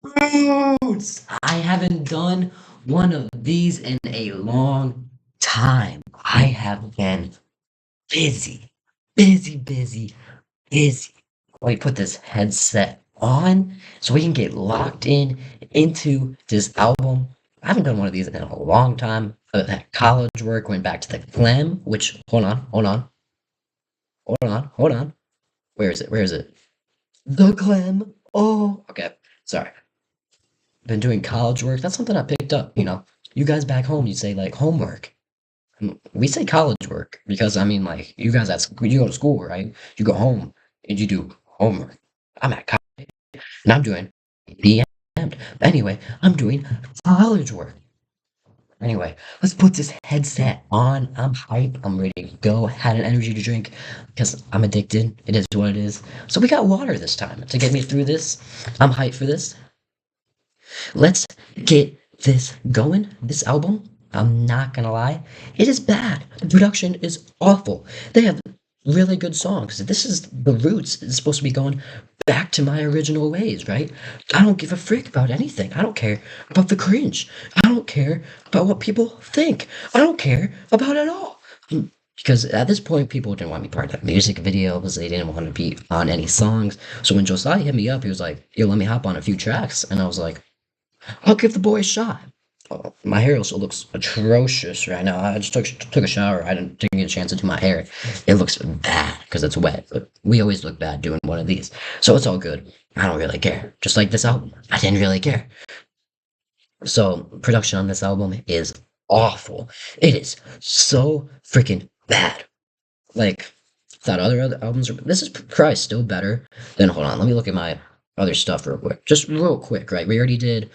Roots! I haven't done one of these in a long time. I have been busy, busy, busy, busy. Let me put this headset on so we can get locked in into this album. I haven't done one of these in a long time. That college work went back to the Clem, which, hold on. Where is it? Where is it? The Clem. Oh, okay. Sorry. Been doing college work. That's something I picked up, you know. You guys back home, you say like homework. We say college work because I mean, like, you guys at school, you go to school, right? You go home and you do homework. I'm at college and I'm doing BM. Anyway, I'm doing college work. Anyway, let's put this headset on. I'm hype. I'm ready to go. Had an energy to drink because I'm addicted. It is what it is. So we got water this time to get me through this. I'm hyped for this. Let's get this going. This album, I'm not gonna lie, it is bad. The production is awful. They have really good songs. This is the roots. It's supposed to be going back to my original ways, right? I don't give a frick about anything. I don't care about the cringe. I don't care about what people think. I don't care about it all. Because at this point, people didn't want me part of the music videos. They didn't want to be on any songs. So when Josiah hit me up, he was like, "Yo, let me hop on a few tracks." And I was like, I'll give the boy a shot. My hair also looks atrocious right now. I just took a shower. I didn't get a chance to do my hair. It looks bad because it's wet. But we always look bad doing one of these, so it's all good. I don't really care. Just like this album, I didn't really care. So production on this album is awful. It is so freaking bad. Like thought other albums. This is probably still better than. Hold on, let me look at my other stuff real quick. Just real quick, right? We already did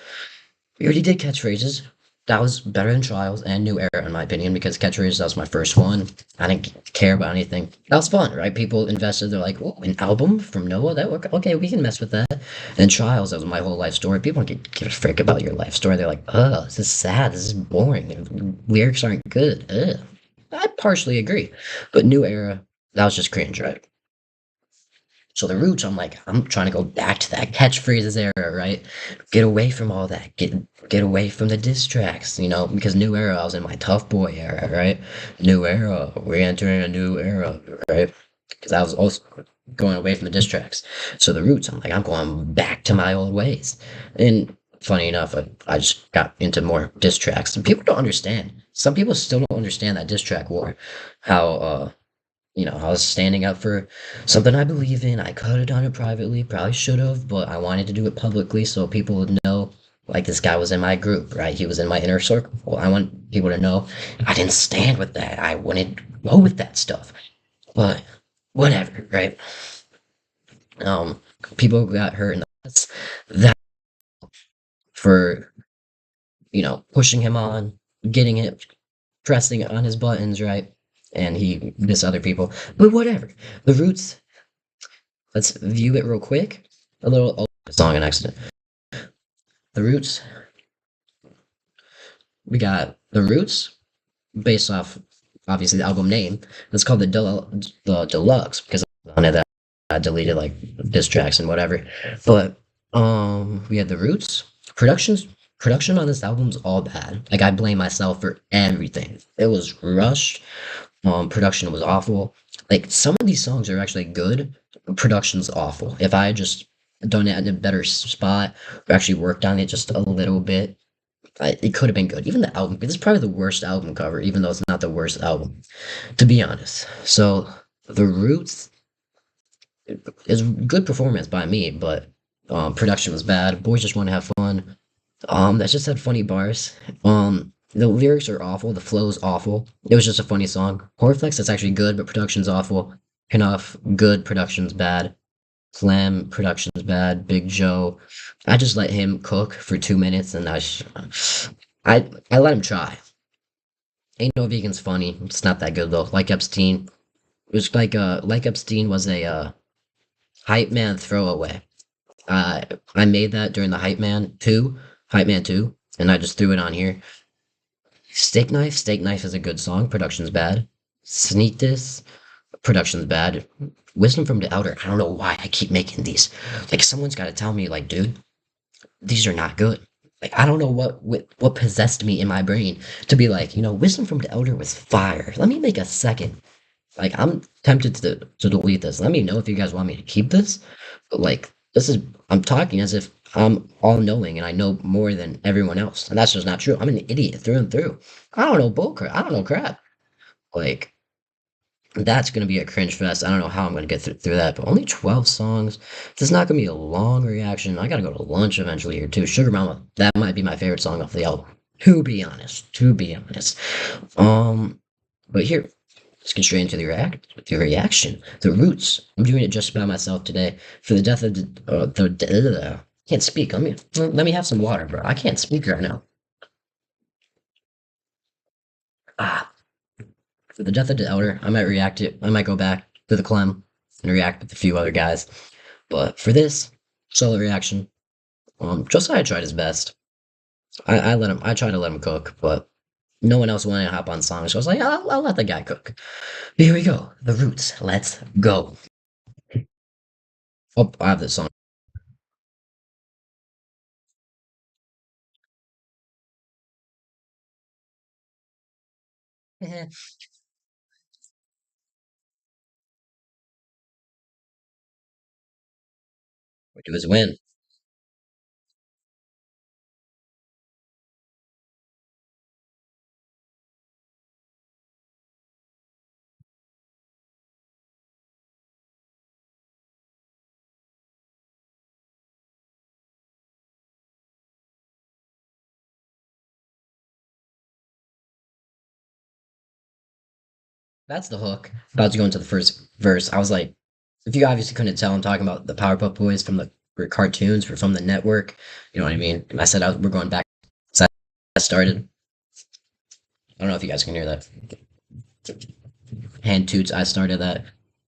catchphrases. That was better than Trials and New Era, in my opinion, because catchphrases, that was my first one. I didn't care about anything. That was fun, right? People invested. They're like, "Oh, an album from Noah? That okay? We can mess with that." And Trials, that was my whole life story. People don't give a frick about your life story. They're like, "Oh, this is sad. This is boring. Lyrics aren't good." Ugh. I partially agree, but New Era, that was just cringe, right? So the roots, I'm like, I'm trying to go back to that catchphrases era, right? Get away from all that. Get away from the diss tracks, you know, because new era, I was in my tough boy era, right? New era, we're entering a new era, right? Because I was also going away from the diss tracks. So the roots, I'm like, I'm going back to my old ways. And funny enough, I just got into more diss tracks. And people don't understand. Some people still don't understand that diss track war. How I was standing up for something I believe in. I could have done it privately, probably should have, but I wanted to do it publicly so people would know, like, this guy was in my group, right? He was in my inner circle. Well, I want people to know I didn't stand with that. I wouldn't go with that stuff. But whatever, right? Um, People got hurt in the past. That for, pushing him on, getting it, pressing on his buttons, right? And he dissed other people. But whatever. The roots. Let's view it real quick. Song an accident. The Roots. We got The Roots, based off obviously the album name. It's called the Deluxe because on it that I deleted like diss tracks and whatever. But we had The Roots. Production on this album's all bad. Like I blame myself for everything. It was rushed. Production was awful. Like some of these songs are actually good. Production's awful. If I had just done it in a better spot, or actually worked on it just a little bit, it could have been good. Even the album, this is probably the worst album cover, even though it's not the worst album, to be honest. So the Roots is good performance by me, but production was bad. Boys just want to have fun. That just had funny bars. The lyrics are awful. The flow's awful. It was just a funny song. Horflex is actually good, but production's awful. Enough good, production's bad. Slam production's bad. Big Joe, I just let him cook for 2 minutes, and I let him try. Ain't no vegans funny. It's not that good though. Like Epstein, it was like Epstein was a hype man throwaway. I made that during the Hype Man 2, and I just threw it on here. Steak Knife is a good song. Production's bad. Sneak This, production's bad. Wisdom from the Outer. I don't know why I keep making these. Like someone's got to tell me, like, dude, these are not good. Like I don't know what possessed me in my brain to be like, wisdom from the elder was fire. Let me make a second. Like I'm tempted to delete this. Let me know if you guys want me to keep this. But like this is I'm talking as if I'm all knowing and I know more than everyone else. And that's just not true. I'm an idiot through and through. I don't know bullcrap. I don't know crap. Like that's gonna be a cringe fest. I don't know how I'm gonna get through that, but only 12 songs. This is not gonna be a long reaction. I gotta go to lunch eventually here too. Sugar Mama, that might be my favorite song off the album. To be honest, to be honest. Um, but here, let's get straight into the reaction. The Roots. I'm doing it just by myself today for the death of can't speak. Let me have some water, bro. I can't speak right now. Ah, for the death of the elder, I might react it. I might go back to the Clem and react with a few other guys. But for this solo reaction, Josiah tried his best. I let him. I tried to let him cook, but no one else wanted to hop on songs. So I was like, I'll let the guy cook. Here we go. The Roots. Let's go. Oh, I have this song. It was win. That's the hook. About to go into the first verse. I was like, if you obviously couldn't tell, I'm talking about the Powerpuff Boys from the cartoons, were from the network. You know what I mean? I said we're going back. So that started. I don't know if you guys can hear that. Hand toots. I started that.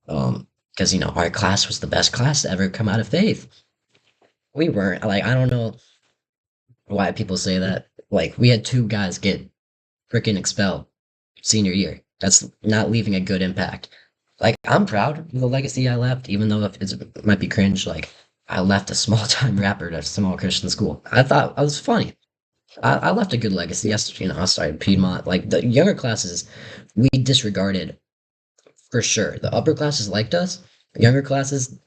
Because our class was the best class to ever come out of Faith. We weren't. Like I don't know why people say that. Like we had two guys get freaking expelled senior year. That's not leaving a good impact. Like I'm proud of the legacy I left, even though it might be cringe. Like I left a small time rapper at a small Christian school. I thought I was funny. I left a good legacy. Yes, I started Piedmont. Like the younger classes, we disregarded for sure. The upper classes liked us. Younger classes,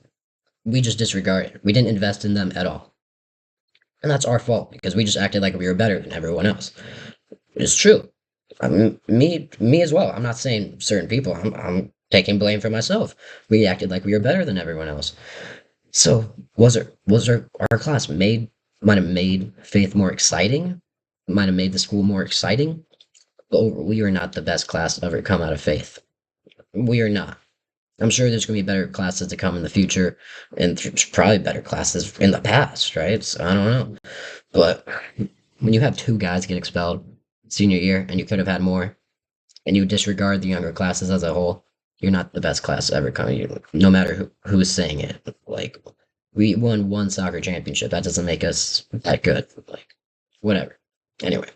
we just disregarded. We didn't invest in them at all, and that's our fault because we just acted like we were better than everyone else. It's true. Me as well. I'm not saying certain people. I'm taking blame for myself. We acted like we were better than everyone else. So our class might have made Faith more exciting, might have made the school more exciting, but we are not the best class to ever come out of Faith. We are not. I'm sure there's going to be better classes to come in the future, and probably better classes in the past, right? So I don't know. But when you have two guys get expelled senior year, and you could have had more, and you disregard the younger classes as a whole, you're not the best class ever coming. No matter who's saying it. Like we won one soccer championship. That doesn't make us that good. Like whatever. Anyway,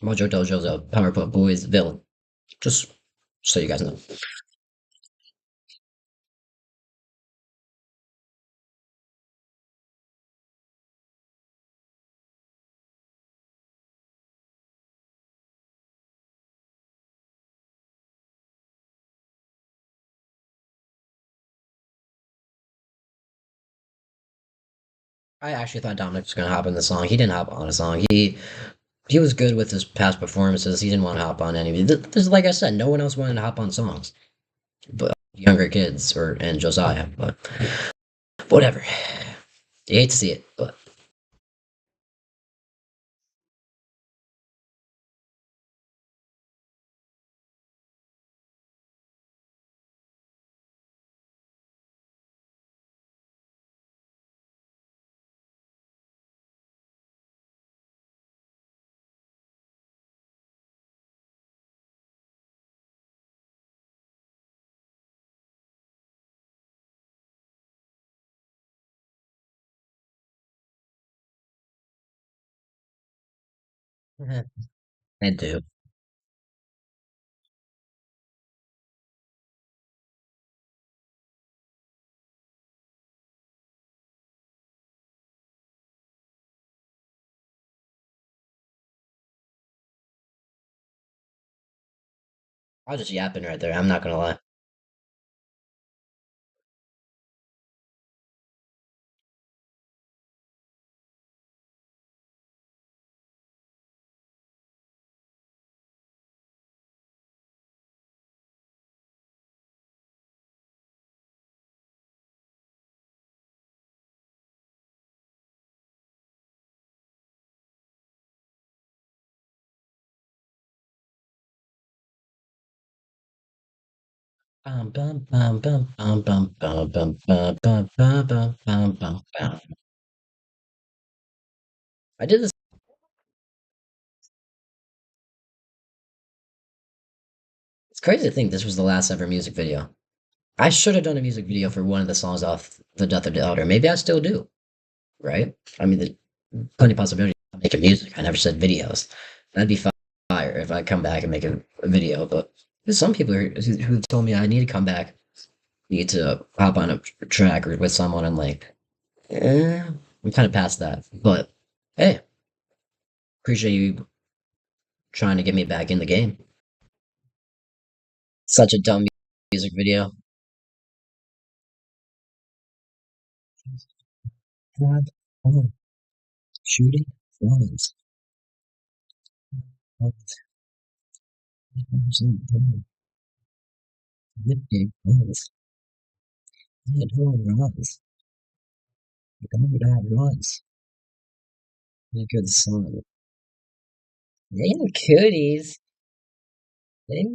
Mojo Dojo's a Powerpuff Boys villain. Just so you guys know. I actually thought Dominic was gonna hop in the song. He didn't hop on a song. He was good with his past performances. He didn't want to hop on any. There's like I said, no one else wanted to hop on songs, but younger kids or and Josiah. But whatever. You hate to see it, but I do. I was just yapping right there. I'm not gonna lie. Bum, bum, bum, bum, bum, bum, bum, bum, bum, bum, bum, bum, bum, bum. I did this. It's crazy to think this was the last ever music video. I should have done a music video for one of the songs off The Death of the Elder. Maybe I still do, right? I mean, there's plenty of possibilities of making music. I never said videos. That'd be fire if I come back and make a video. But there's some people who told me I need to come back, need to hop on a track or with someone. I'm like, I'm kind of past that. But hey, appreciate you trying to get me back in the game. Such a dumb music video. Have fun shooting guns. With big guns. Hit home runs. Go that runs. A good song. They were cooties. They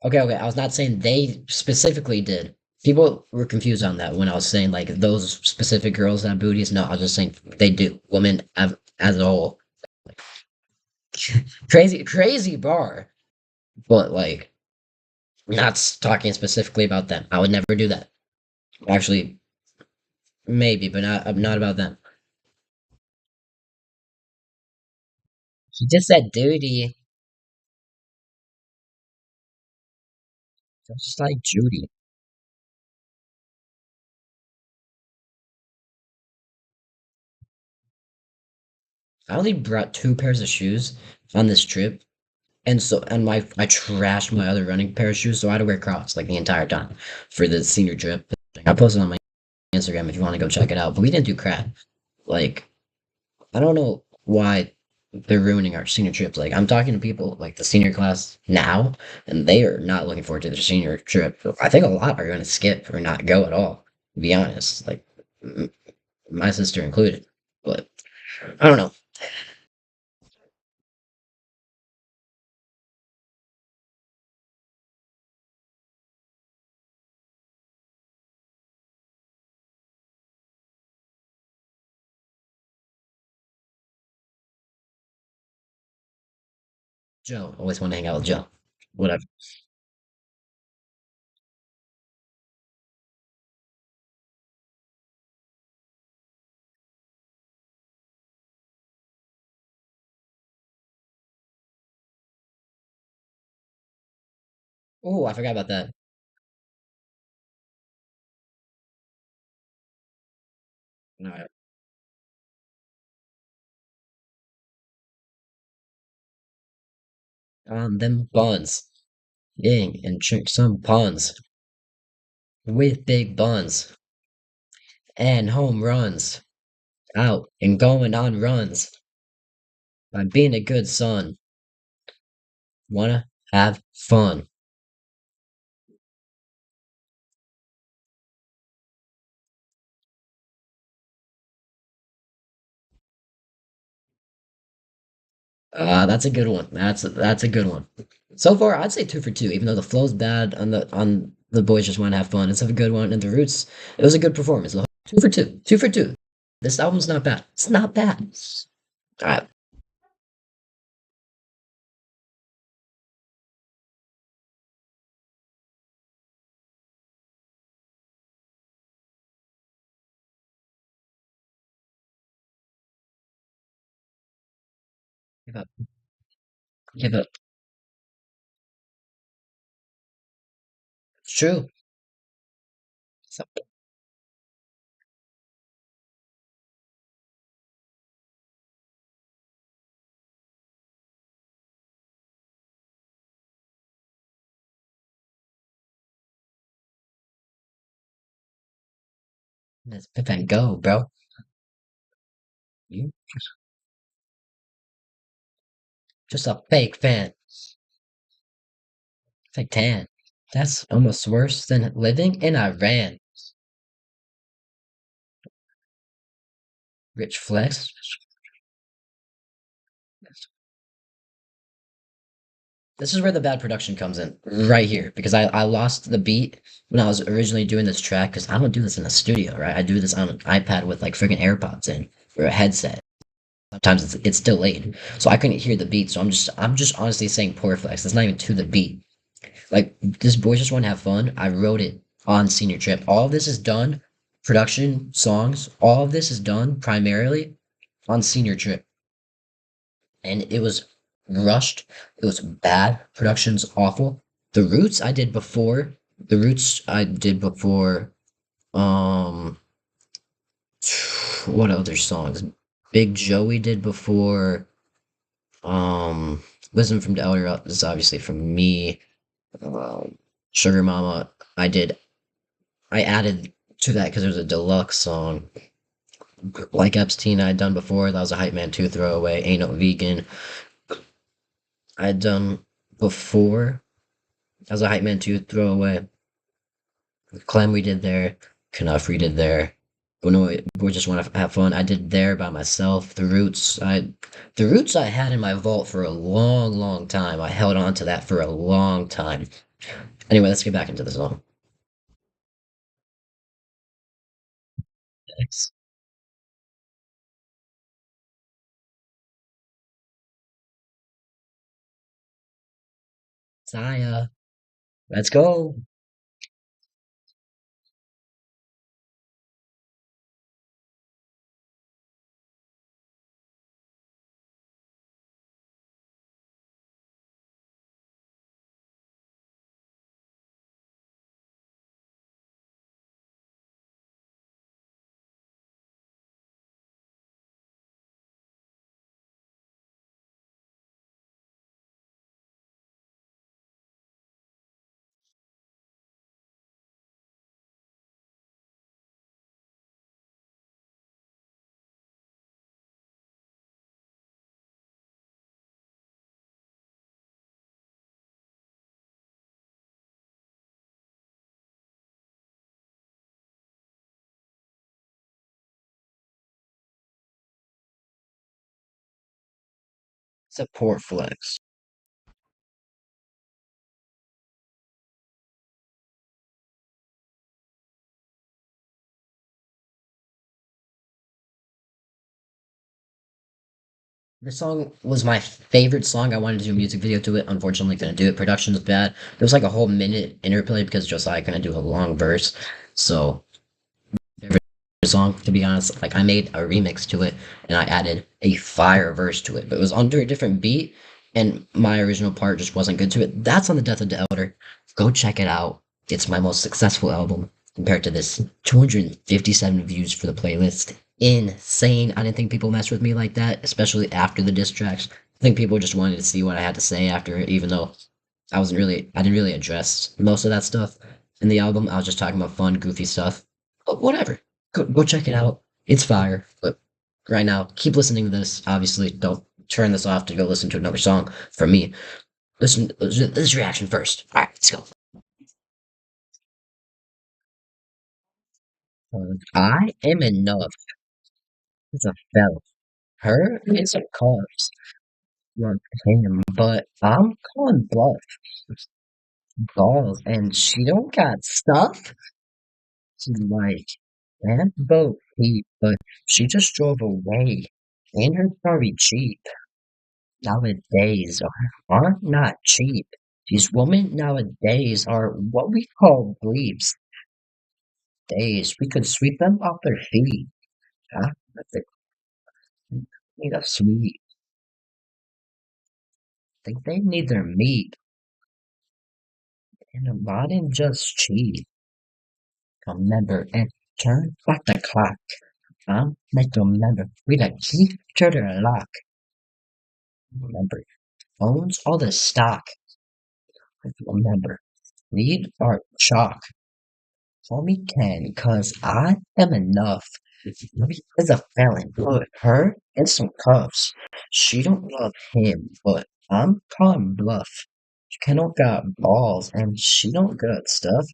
okay. I was not saying they specifically did. People were confused on that when I was saying like those specific girls have booties. No, I was just saying they do. Women as a whole. Crazy bar. But like not talking specifically about them. I would never do that. Actually, maybe, but not about them. He just said duty. Just like Judy. I only brought two pairs of shoes on this trip, and I trashed my other running pair of shoes, so I had to wear Crocs like the entire time for the senior trip. I posted on my Instagram if you want to go check it out, but we didn't do crap. Like I don't know why they're ruining our senior trips. Like I'm talking to people like the senior class now, and they are not looking forward to their senior trip. I think a lot are going to skip or not go at all. To be honest, like m- my sister included. But I don't know. Joe always want to hang out with Joe. Whatever. Oh, I forgot about that. All right. Them buns. Ying and drink some puns with big buns and home runs out and going on runs by being a good son. Wanna have fun. That's a good one. That's a good one. So far, I'd say two for two. Even though the flow's bad on the boys just want to have fun, it's a good one. And the roots, it was a good performance. Two for two. Two for two. This album's not bad. It's not bad. All right. Give up. Give up. It's true. So, Let's Van Gogh, bro. You just a fake fan. Fake tan. That's almost worse than living in Iran. Rich flex. This is where the bad production comes in, right here, because I lost the beat when I was originally doing this track, because I don't do this in a studio, right? I do this on an iPad with like freaking AirPods in, or a headset. Sometimes it's delayed, so I couldn't hear the beat, so I'm just honestly saying poor flex. It's not even to the beat. Like this boys just want to have fun. I wrote it on senior trip. All of this is done, production, songs, all of this is done primarily on senior trip. And it was rushed. It was bad. Production's awful. The Roots I did before. The Roots I did before. Um, what other songs? Big Joey did before. Wisdom from the Elder is obviously from me. Sugar Mama, I did. I added to that because there's a deluxe song. Like Epstein, I'd done before. That was a Hype Man 2 throwaway. Ain't no vegan. I'd done before. That was a Hype Man 2 throwaway. Clem we did there. Knuff we did there. Uno, we just want to have fun. I did there by myself. The roots I had in my vault for a long, long time. I held on to that for a long time. Anyway, let's get back into the song. Thanks. Saya, let's go. Support flex. This song was my favorite song. I wanted to do a music video to it. Unfortunately, couldn't do it. Production was bad. There was like a whole minute interplay because Josiah couldn't do a long verse. So, favorite song, to be honest, like I made a remix to it and I added a fire verse to it, but it was under a different beat and my original part just wasn't good to it. That's on the Death of the Elder. Go check it out. It's my most successful album compared to this. 257 views for the playlist. Insane. I didn't think people messed with me like that, especially after the diss tracks. I think people just wanted to see what I had to say after it, even though I didn't really address most of that stuff in the album. I was just talking about fun, goofy stuff. But whatever. Go check it out. It's fire. But right now, keep listening to this. Obviously, don't turn this off to go listen to another song from me. Listen this reaction first. All right, let's go. I am enough. It's a fella. Her is a cause. Like him, but I'm calling bluff. Balls, and she don't got stuff. She's like, that boat he, but she just drove away. And her probably cheap. Nowadays aren't not cheap. These women nowadays are what we call bleeps. Days we could sweep them off their feet. Huh? But they need a sweep. Think they need their meat. And a lot in just cheap. Remember and turn back the clock. Make them remember we the keep to their lock. Remember, owns all the stock. Remember, lead our chalk. Call me Ken, 'cause I am enough. Maybe is a felon, put her in some cuffs. She don't love him, but I'm calling bluff. She don't got balls, and she don't got stuff.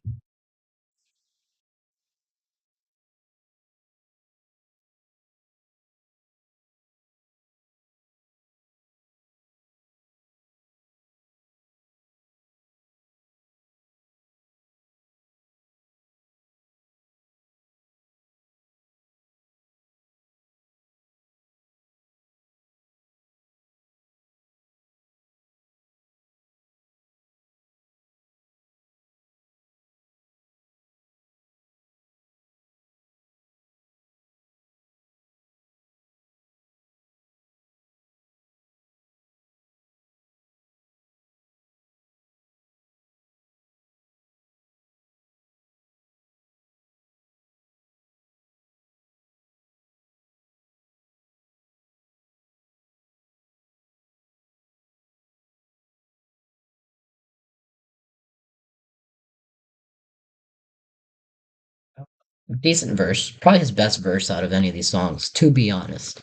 Decent verse. Probably his best verse out of any of these songs, to be honest.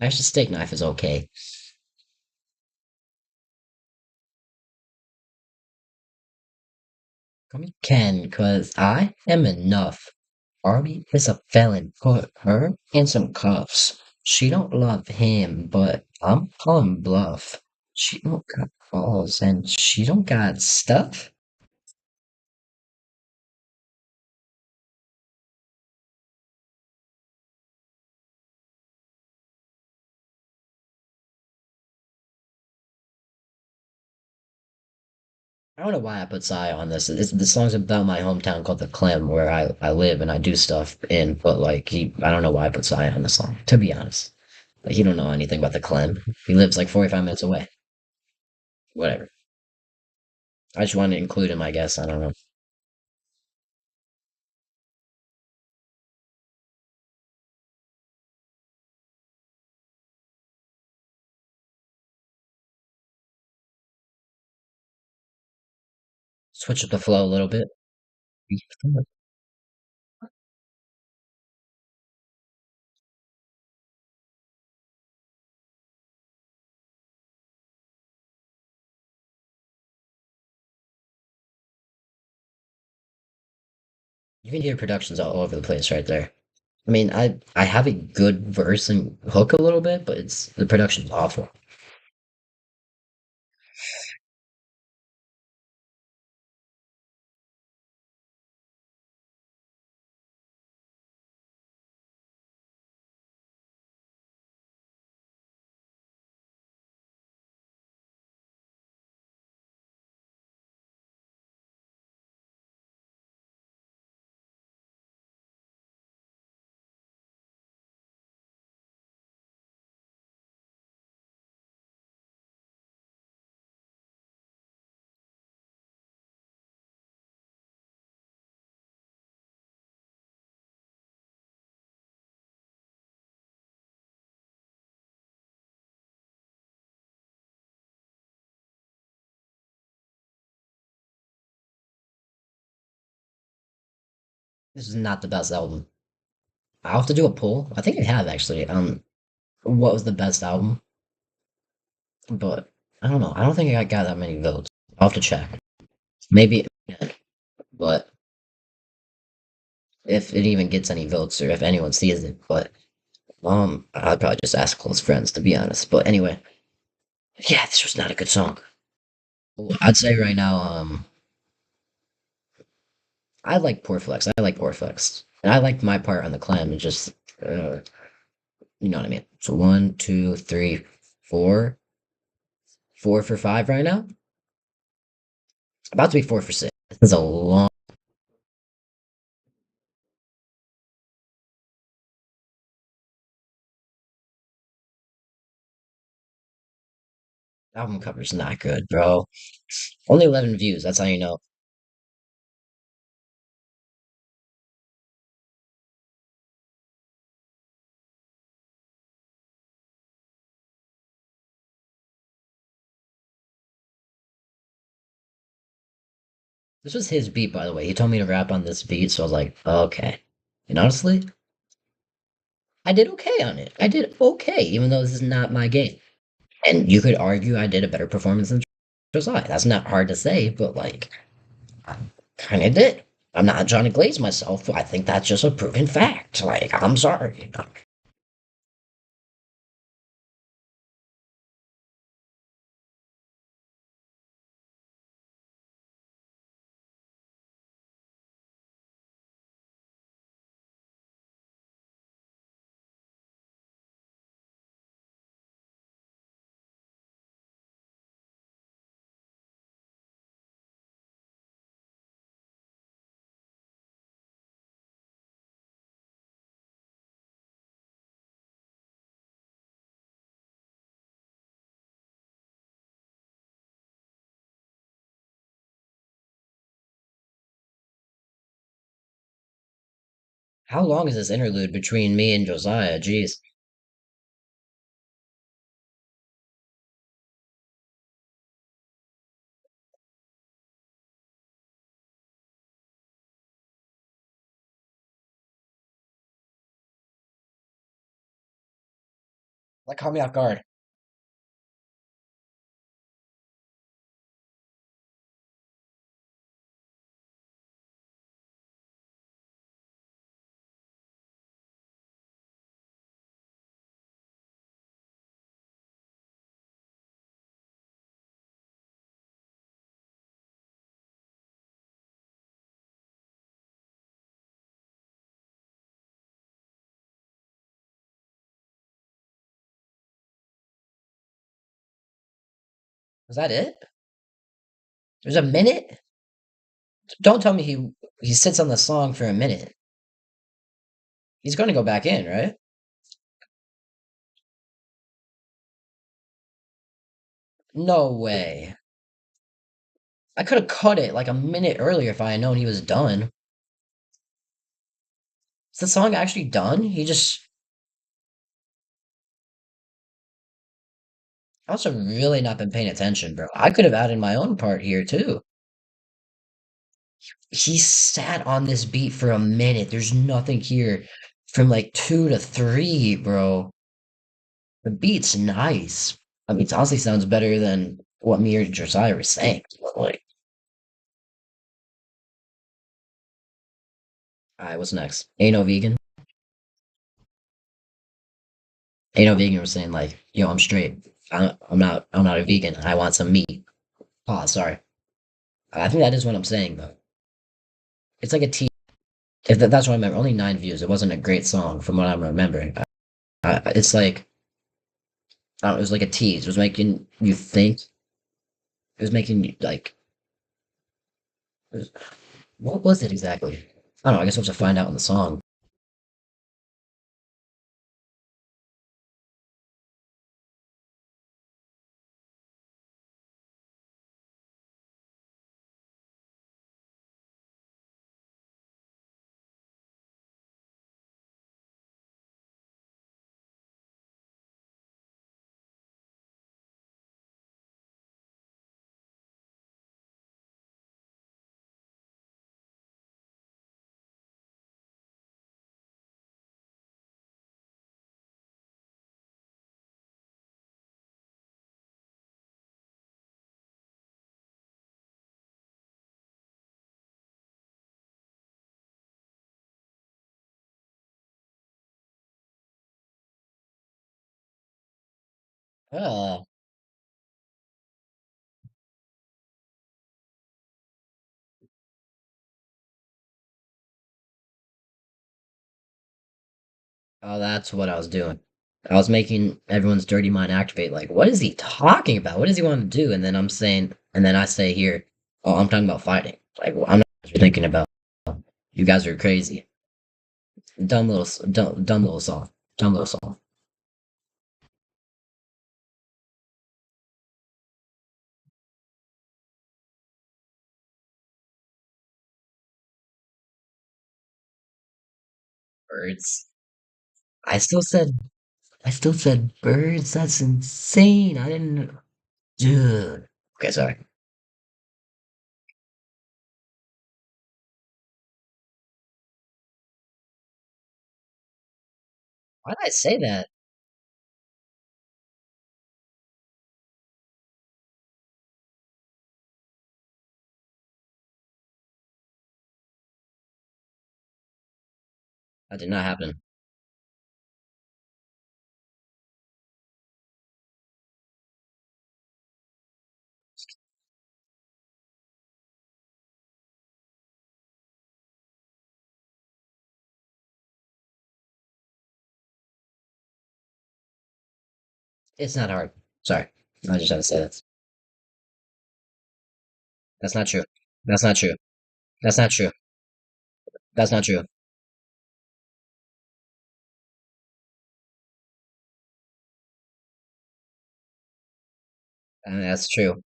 Actually, Steak Knife is okay. Call me Ken, 'cause I am enough. Barbie is a felon. Put her in some cuffs. She don't love him, but I'm calling bluff. She don't got balls, and she don't got stuff. I don't know why I put Psy on this. The song's about my hometown called the Clem, where I live and I do stuff in. But like I don't know why I put Psy on the song. To be honest, like he don't know anything about the Clem. He lives like 45 minutes away. Whatever. I just wanted to include him. I guess I don't know. Switch up the flow a little bit. You can hear productions all over the place right there. I mean, I have a good verse and hook a little bit, but it's the production's awful. This is not the best album. I'll have to do a poll. I think I have actually. What was the best album? But I don't know. I don't think I got that many votes. I'll have to check. Maybe, but if it even gets any votes or if anyone sees it, but I'd probably just ask close friends to be honest. But anyway, yeah, this was not a good song. I'd say right now, I like Poor Flex. I like Poor Flex, and I like my part on the clam. It's just, you know what I mean. So one, two, three, four, 4 for 5 right now. About to be 4 for 6. This is a long album cover's not good, bro. Only 11 views. That's how you know. This was his beat, by the way. He told me to rap on this beat, so I was like, okay. And honestly, I did okay on it. I did okay, even though this is not my game. And you could argue I did a better performance than Josiah. That's not hard to say, but like, I kind of did. I'm not trying to glaze myself. I think that's just a proven fact. Like, I'm sorry. How long is this interlude between me and Josiah? Jeez. That caught me off guard. Was that it? There's a minute? Don't tell me he sits on the song for a minute. He's going to go back in, right? No way. I could have cut it like a minute earlier if I had known he was done. Is the song actually done? He just. I must have really not been paying attention, bro. I could have added my own part here too. He sat on this beat for a minute. There's nothing here from like two to three, bro. The beat's nice. I mean, it honestly sounds better than what me or Josiah were saying. Like, alright, what's next? Ain't no vegan. Ain't no vegan was saying like, yo, I'm straight. I'm not a vegan. I want some meat. Pause. Sorry. I think that is what I'm saying though. It's like a tease. If that's what I remember. Only 9 views. It wasn't a great song from what I'm remembering. It's like I don't know, it was like a tease. It was making you think. It was making you like. What was it exactly? I don't know. I guess we'll have to find out in the song. Oh, oh, that's what I was doing. I was making everyone's dirty mind activate. Like, what is he talking about? What does he want to do? And then I'm saying, and then I say here, oh, I'm talking about fighting. Like, well, I'm not thinking about. You guys are crazy. Dumb little song. Dumb little song. Birds. I still said, I still said birds. That's insane. I didn't, dude. Okay, sorry. Why did I say that? That did not happen. It's not hard. Sorry. I just had to say that. That's not true. That's not true. That's not true. That's not true. That's true.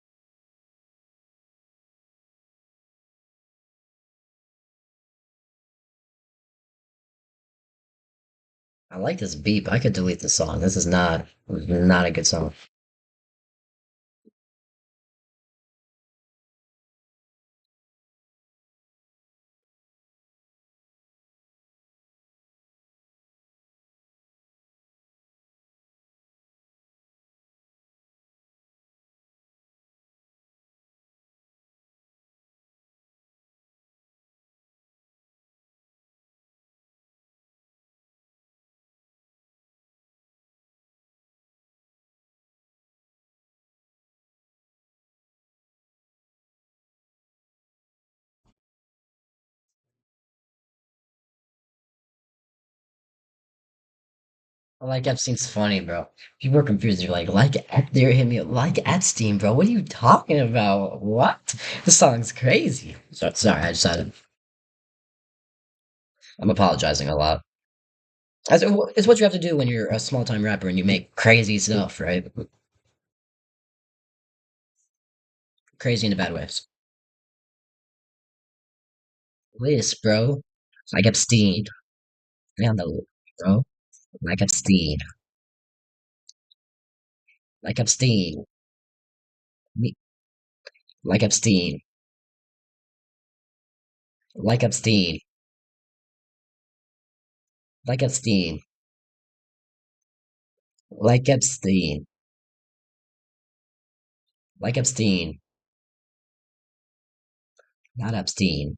I like this beat, but I could delete this song. This is not a good song. Like Epstein's funny, bro. People are confused. They're they're hitting me up like Epstein, bro. What are you talking about? What? This song's crazy. Sorry, I decided. I'm apologizing a lot. It's what you have to do when you're a small time rapper and you make crazy stuff, right? Crazy in the bad ways. List, bro. Like Epstein. Stay on the list, bro. Like Epstein. Like Epstein. Me- Like Epstein. Like Epstein. Like Epstein. Like Epstein. Like Epstein. Not Epstein.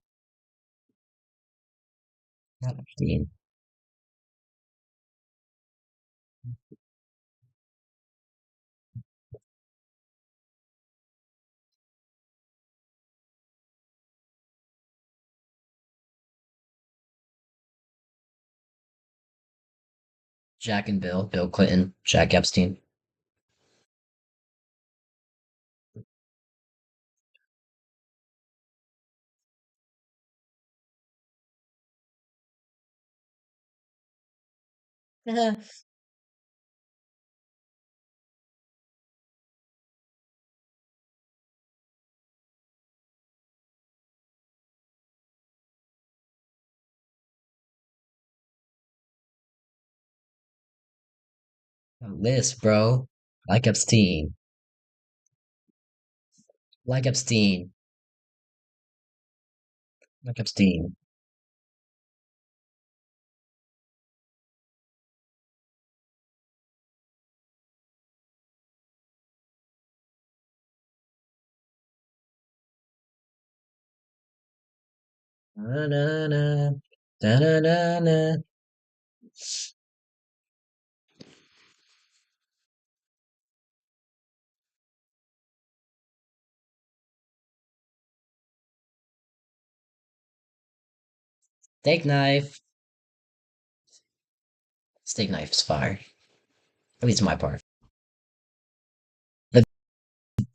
Not Epstein. Jack and Bill. Bill Clinton. Jack Epstein. List, bro. Like Epstein. Like Epstein. Like Epstein. Na-na-na. Da-na-na-na. Steak knife. Steak knife is fire. At least my part. The,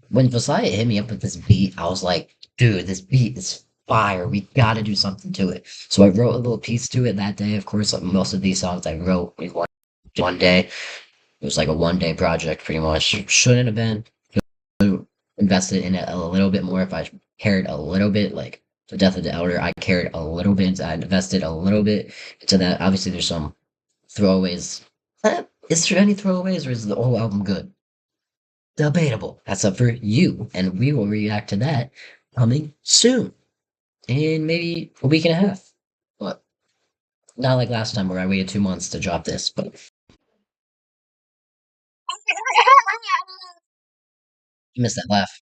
when Josiah hit me up with this beat, I was like, dude, this beat is fire. We gotta do something to it. So I wrote a little piece to it that day. Of course, like most of these songs I wrote in one day. It was like a 1 day project, pretty much. Shouldn't have been. Invested in it a little bit more if I cared a little bit. Like the Death of the Elder, I cared a little bit. I invested a little bit into that. Obviously, there's some throwaways. Is there any throwaways, or is the whole album good? Debatable. That's up for you, and we will react to that coming soon in maybe a week and a half. But not like last time where I waited 2 months to drop this. But You missed that laugh.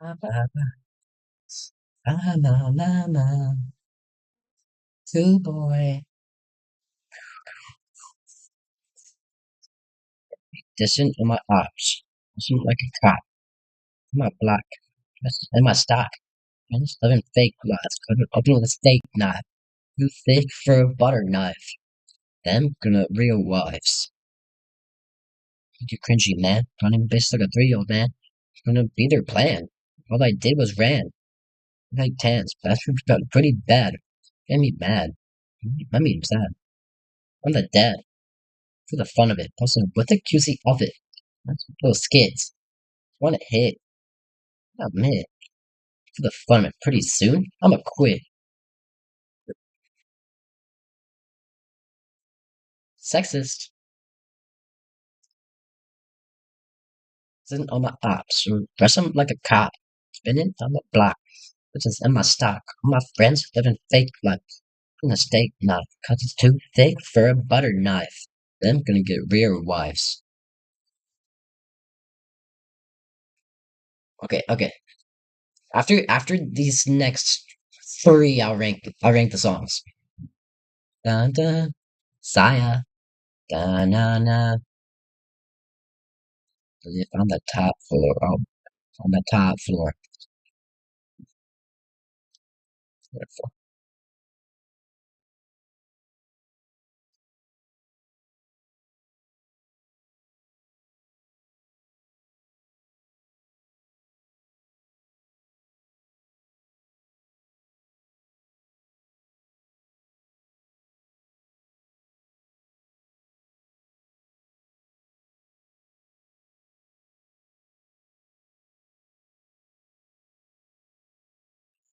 Ba, ba, ba. La, la, la, la. Two boy. Dissing on my ops. Listen like a cop. My block. That's in my stock. I'm just living fake lives. Could open with a steak knife. Too thick for a butter knife. Them gonna real wives. You cringy man. Running bitch like a 3-year-old man. Gonna be their plan. All I did was ran. Like tans. That's pretty bad. Get me mad. I mean sad. I'm the dad. For the fun of it. Also, with the cutesy of it. That's those skids. Wanna hit. Not me. For the fun of it. Pretty soon, I'ma quit. Sexist. Sitting on my ops. Or dress him like a cop. Spinning on the block. Which is in my stock. All my friends living fake life. In a steak knife. Cause it's too thick for a butter knife. Them gonna get real wives. Okay, okay. After these next three, I'll rank the songs. Dun dun. Saya. Dun na na. Live on the top floor. Oh, on the top floor.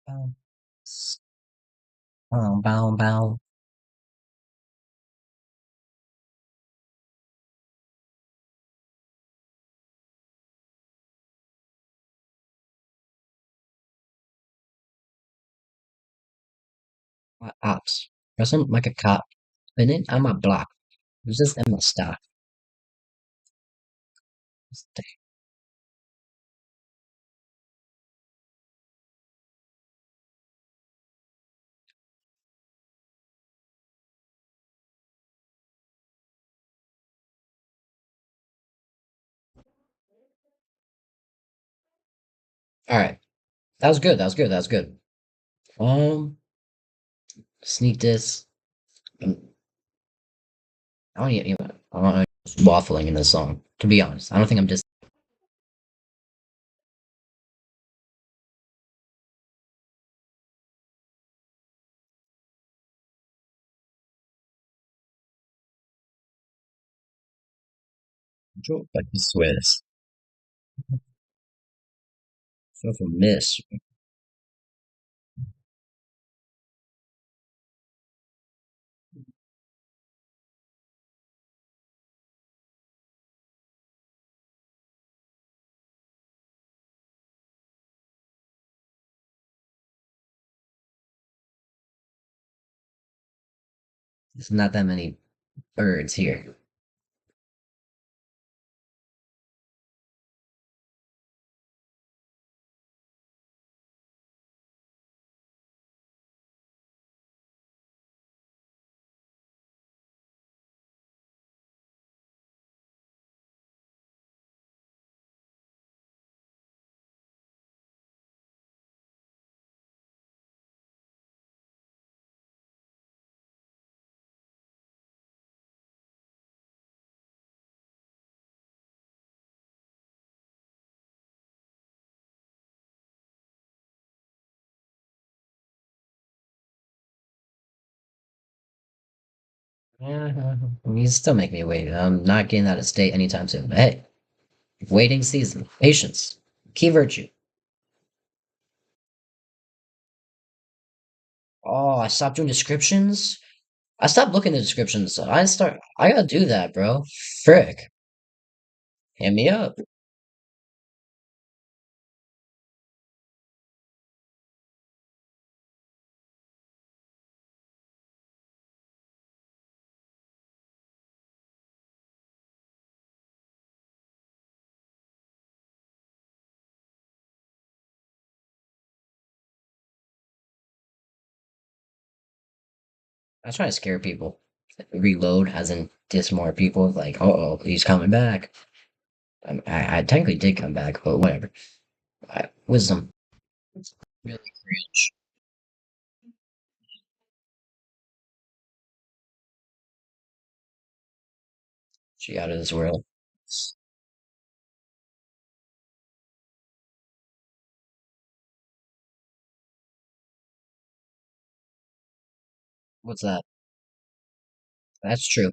Bow, bow, bow, bow. My ops. Present like a cop. Spinning on my block. Who's this in my stock? Alright. That was good. That was good. That was good. Sneak this. Um, I don't even. I don't know. Just waffling in this song. To be honest, I don't think I'm just. Like the Swiss. So for miss. There's not that many birds here. Yeah, you still make me wait. I'm not getting out of state anytime soon. But hey, waiting season, patience, key virtue. Oh, I stopped doing descriptions. I stopped looking at descriptions. I gotta do that, bro. Frick, hit me up. I was trying to scare people. Reload as in diss more people. Like, oh, he's coming back. I technically did come back, but whatever. Wisdom. It's really cringe. She out of this world. What's that? That's true.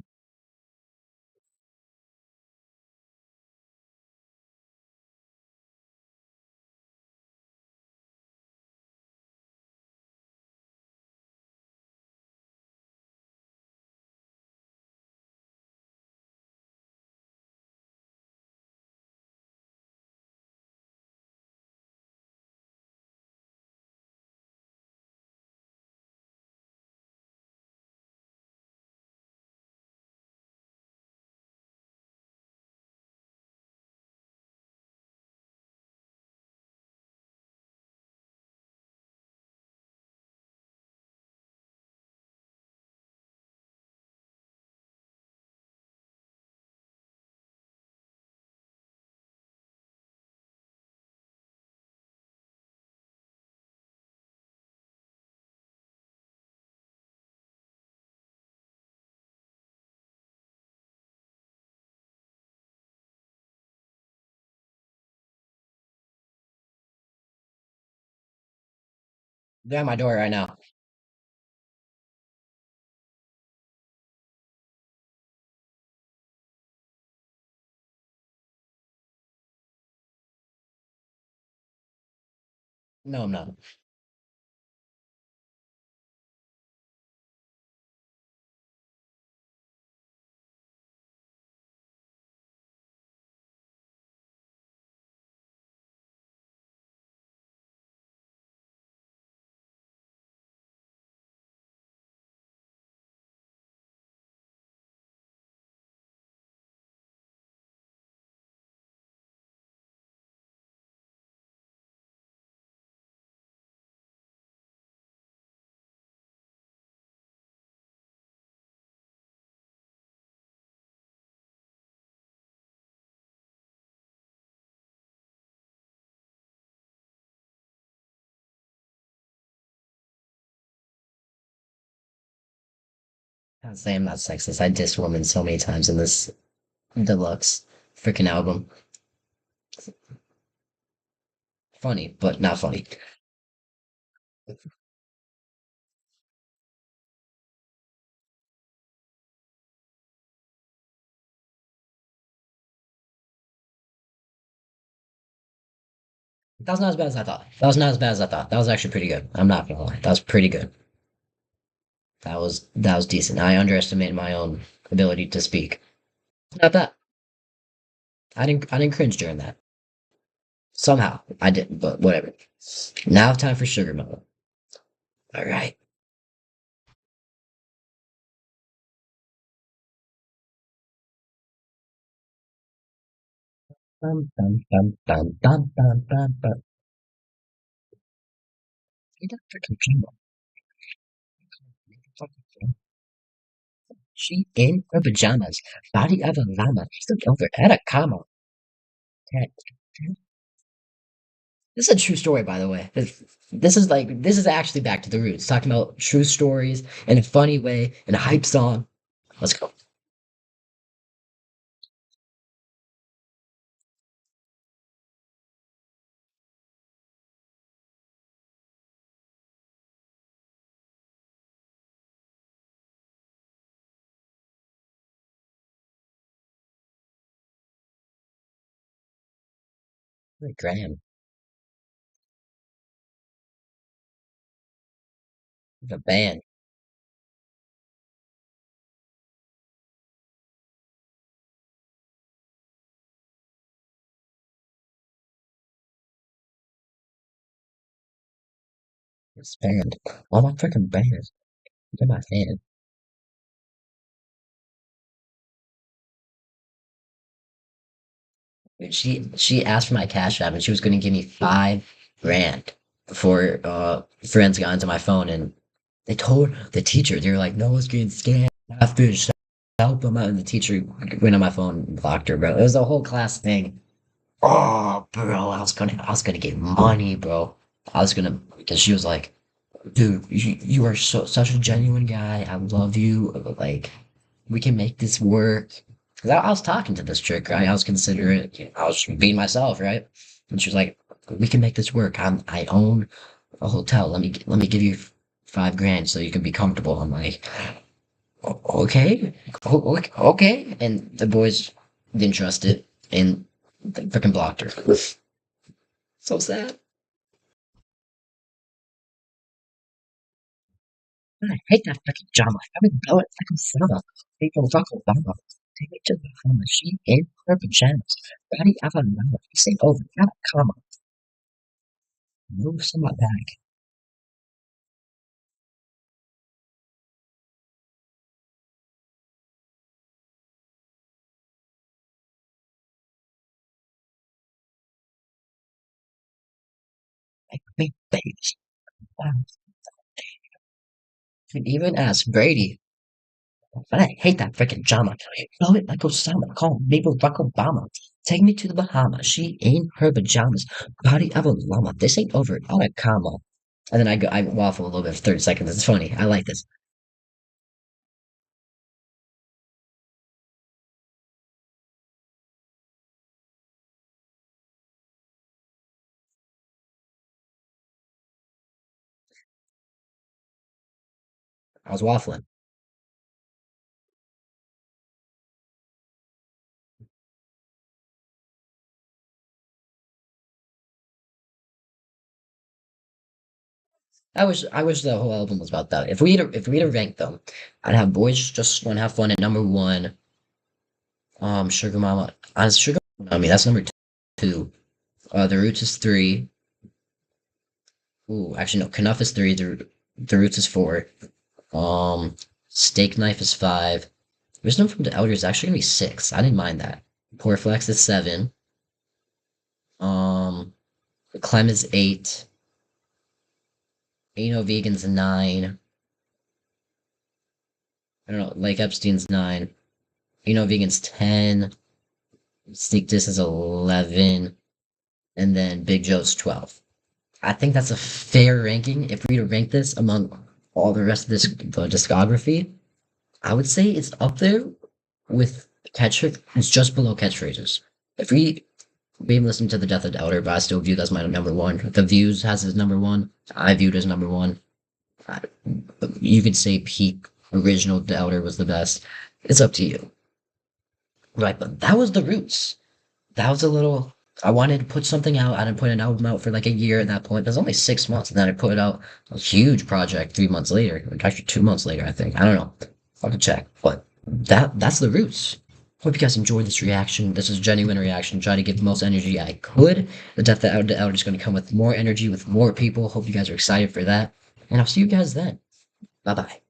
They're at my door right now. No, I'm not. I'm saying I'm not sexist. I diss women so many times in this deluxe freaking album. Funny, but not funny. That was not as bad as I thought. That was not as bad as I thought. That was actually pretty good. I'm not gonna lie. That was pretty good. That was decent. I underestimated my own ability to speak. Not that. I didn't cringe during that. Somehow I didn't, but whatever. Now time for sugar mellow. All right. Dum, dum, dum, dum, dum, dum, dum, dum. Get that freaking jingle. She in her pajamas, body of a llama, stood over at a comma. Cat. This is a true story, by the way. This is actually back to the roots, talking about true stories in a funny way, in a hype song. Let's go. Wait, Graham, the band, this band, all my freaking bands. They're my fan. Dude, she asked for my cash app and she was going to give me 5 grand before friends got into my phone and They told the teacher, they were like, Noah's getting scammed. Catfish, help him out. And the teacher went on my phone and blocked her, bro. It was a whole class thing. Oh, bro, I was gonna get money, bro. I was gonna, because she was like, dude, you are such a genuine guy. I love you. Like, we can make this work. 'Cause I was talking to this chick, right? I was considerate. I was being myself, right? And she was like, we can make this work. I own a hotel. Let me give you 5 grand so you can be comfortable. I'm like, Okay, okay. And the boys didn't trust it and they freaking blocked her. So sad. I hate that freaking drama. I would blow it like a summer. People rock Obama. Take me to the Bahama. She in her pajamas. Body of a mama. He said over. Got a comma. Move some bag. Like big babies. Wow. You even asked Brady. But I hate that freaking drama. Blow it like Osama. Call me Barack Obama. Take me to the Bahamas. She in her pajamas. Body of a llama. This ain't over. On a comma. And then I waffle a little bit for 30 seconds. It's funny. I like this. I was waffling. I wish the whole album was about that. If we had to rank them, I'd have Boys Just Wanna Have Fun at number one. Sugar Mama. Sugar Mama, I mean that's number two. The Roots is three. Ooh, actually no, Knuff is three. The Roots is four. Um, Steak Knife is five. Wisdom from the Elder is actually gonna be six. I didn't mind that. Poor Flex is seven. Um, Clem is eight. Ain't No Vegan's nine. I don't know. Lake Epstein's nine. Ain't No Vegan's 10. Sneak Diss is 11. And then Big Joe's 12. I think that's a fair ranking. If we were to rank this among all the rest of the discography, I would say it's up there with catchphrase. It's just below catchphrases. If we even listened to the Death of the Elder, but I still view that's my number one. The Views has his number one. I viewed as number one. I, you could say peak original The Elder was the best. It's up to you. Right, but that was the Roots. That was a little. I wanted to put something out. I didn't put an album out for like a year at that point. It was only 6 months, and then I put out a huge project 3 months later. Like actually 2 months later, I think. I don't know. I'll have to check. But that's the Roots. Hope you guys enjoyed this reaction. This is a genuine reaction. Try to give the most energy I could. The Death of the Elder is going to come with more energy, with more people. Hope you guys are excited for that. And I'll see you guys then. Bye bye.